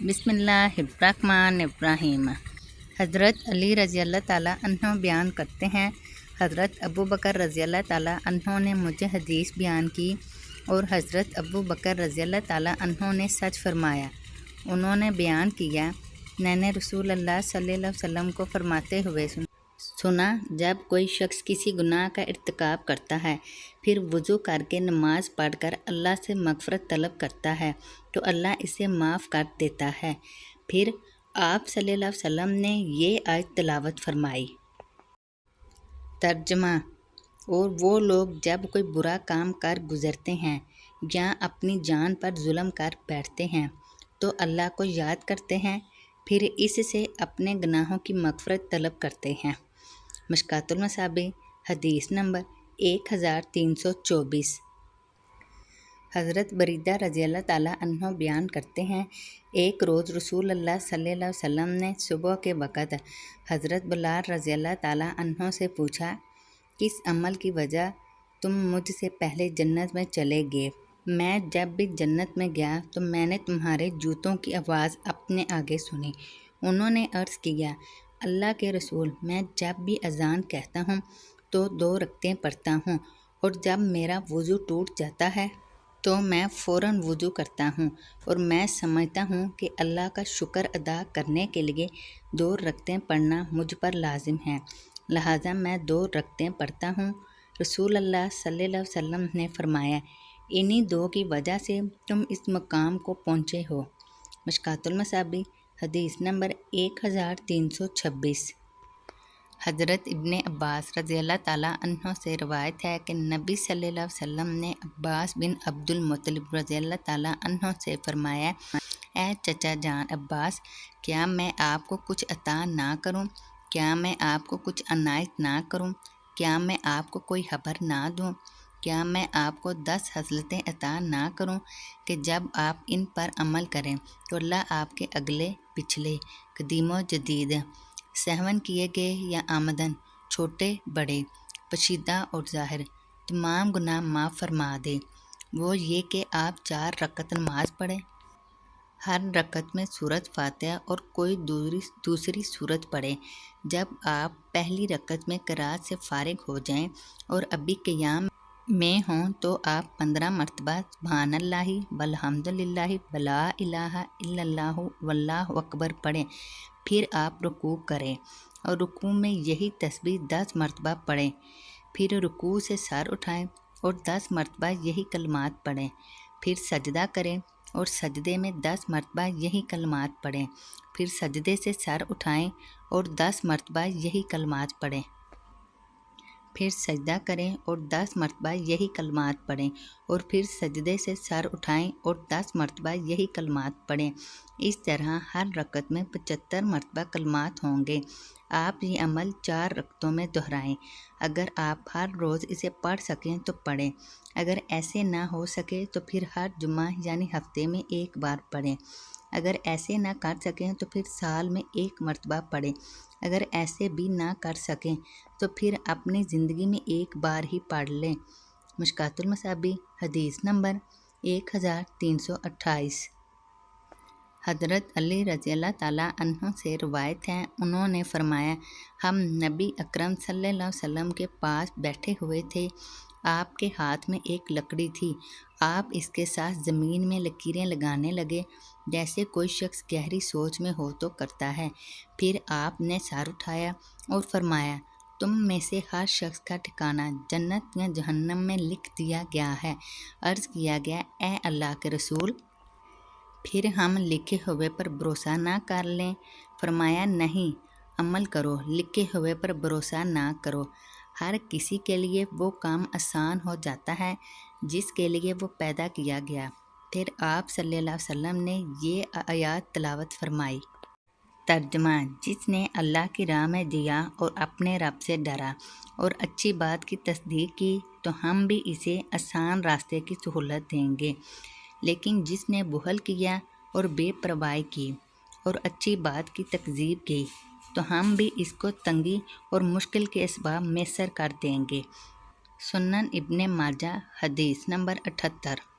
بسم اللہ الرحمن الرحیم۔ حضرت علی رضی اللہ تعالیٰ عنہ بیان کرتے ہیں، حضرت ابو بکر رضی اللہ تعالیٰ عنہ نے مجھے حدیث بیان کی اور حضرت ابو بکر رضی اللہ تعالیٰ عنہ نے سچ فرمایا۔ انہوں نے بیان کیا، میں نے رسول اللہ صلی اللہ علیہ وسلم کو فرماتے ہوئے سنا، جب کوئی شخص کسی گناہ کا ارتکاب کرتا ہے پھر وضو کر کے نماز پڑھ کر اللہ سے مغفرت طلب کرتا ہے تو اللہ اسے معاف کر دیتا ہے۔ پھر آپ صلی اللہ علیہ وسلم نے یہ آیت تلاوت فرمائی۔ ترجمہ: اور وہ لوگ جب کوئی برا کام کر گزرتے ہیں یا اپنی جان پر ظلم کر بیٹھتے ہیں تو اللہ کو یاد کرتے ہیں، پھر اس سے اپنے گناہوں کی مغفرت طلب کرتے ہیں۔ مشکوٰۃ المصابیح، حدیث نمبر 1324۔ حضرت بریدہ رضی اللہ تعالیٰ عنہ بیان کرتے ہیں، ایک روز رسول اللہ صلی اللہ علیہ وسلم نے صبح کے وقت حضرت بلال رضی اللہ تعالیٰ عنہ سے پوچھا، کس عمل کی وجہ تم مجھ سے پہلے جنت میں چلے گئے؟ میں جب بھی جنت میں گیا تو میں نے تمہارے جوتوں کی آواز اپنے آگے سنی۔ انہوں نے عرض کیا، اللہ کے رسول، میں جب بھی اذان کہتا ہوں تو 2 رکعتیں پڑھتا ہوں، اور جب میرا وضو ٹوٹ جاتا ہے تو میں فوراً وضو کرتا ہوں، اور میں سمجھتا ہوں کہ اللہ کا شکر ادا کرنے کے لیے 2 رکعتیں پڑھنا مجھ پر لازم ہے، لہٰذا میں 2 رکعتیں پڑھتا ہوں۔ رسول اللہ صلی اللہ علیہ وسلم نے فرمایا، انہی 2 کی وجہ سے تم اس مقام کو پہنچے ہو۔ مشکوٰۃ المصابیح، حدیث نمبر 1326۔ حضرت ابن عباس رضی اللہ تعالیٰ عنہ سے روایت ہے کہ نبی صلی اللہ علیہ وسلم نے عباس بن عبد المطلب رضی اللہ تعالیٰ عنہ سے فرمایا، اے چچا جان عباس، کیا میں آپ کو کچھ عطا نہ کروں؟ کیا میں آپ کو کچھ عنایت نہ کروں؟ کیا میں آپ کو کوئی خبر نہ دوں؟ کیا میں آپ کو 10 خصلتیں عطا نہ کروں کہ جب آپ ان پر عمل کریں تو اللہ آپ کے اگلے پچھلے، قدیم و جدید، سہون کیے گئے یا آمدن، چھوٹے بڑے، پوشیدہ اور ظاہر، تمام گناہ معاف فرما دے؟ وہ یہ کہ آپ 4 رکعت نماز پڑھیں، ہر رکعت میں سورۃ فاتحہ اور کوئی دوسری سورت پڑھیں۔ جب آپ پہلی رکعت میں قرات سے فارغ ہو جائیں اور ابھی قیام میں ہوں تو آپ 15 مرتبہ سبحان اللہ والحمد للہ ولا الہ الا اللہ واللہ اکبر پڑھیں۔ پھر آپ رکوع کریں اور رکوع میں یہی تسبیح 10 مرتبہ پڑھیں۔ پھر رکوع سے سر اٹھائیں اور 10 مرتبہ یہی کلمات پڑھیں۔ پھر سجدہ کریں اور سجدے میں 10 مرتبہ یہی کلمات پڑھیں۔ پھر سجدے سے سر اٹھائیں اور 10 مرتبہ یہی کلمات پڑھیں۔ پھر سجدہ کریں اور 10 مرتبہ یہی کلمات پڑھیں، اور پھر سجدے سے سر اٹھائیں اور 10 مرتبہ یہی کلمات پڑھیں۔ اس طرح ہر رکعت میں 75 مرتبہ کلمات ہوں گے۔ آپ یہ عمل 4 رکعتوں میں دہرائیں۔ اگر آپ ہر روز اسے پڑھ سکیں تو پڑھیں، اگر ایسے نہ ہو سکے تو پھر ہر جمعہ یعنی ہفتے میں 1 بار پڑھیں۔ اگر ایسے نہ کر سکیں تو پھر سال میں 1 مرتبہ پڑھیں۔ اگر ایسے بھی نہ کر سکیں تو پھر اپنی زندگی میں 1 بار ہی پڑھ لیں۔ مشکوٰۃ المصابیح، حدیث نمبر 1328۔ حضرت علی رضی اللہ تعالیٰ عنہ سے روایت ہے، انہوں نے فرمایا، ہم نبی اکرم صلی اللہ علیہ وسلم کے پاس بیٹھے ہوئے تھے، آپ کے ہاتھ میں ایک لکڑی تھی، آپ اس کے ساتھ زمین میں لکیریں لگانے لگے جیسے کوئی شخص گہری سوچ میں ہو تو کرتا ہے۔ پھر آپ نے سر اٹھایا اور فرمایا، تم میں سے ہر شخص کا ٹھکانہ جنت یا جہنم میں لکھ دیا گیا ہے۔ عرض کیا گیا، اے اللہ کے رسول، پھر ہم لکھے ہوئے پر بھروسہ نہ کر لیں؟ فرمایا، نہیں، عمل کرو، لکھے ہوئے پر بھروسہ نہ کرو۔ ہر کسی کے لیے وہ کام آسان ہو جاتا ہے جس کے لیے وہ پیدا کیا گیا۔ پھر آپ صلی اللہ علیہ وسلم نے یہ آیات تلاوت فرمائی۔ ترجمہ: جس نے اللہ کی راہ میں دیا اور اپنے رب سے ڈرا اور اچھی بات کی تصدیق کی تو ہم بھی اسے آسان راستے کی سہولت دیں گے، لیکن جس نے بخل کیا اور بے پرواہی کی اور اچھی بات کی تکذیب کی تو ہم بھی اس کو تنگی اور مشکل کے اسباب میسر کر دیں گے۔ سنن ابن ماجہ، حدیث نمبر 78۔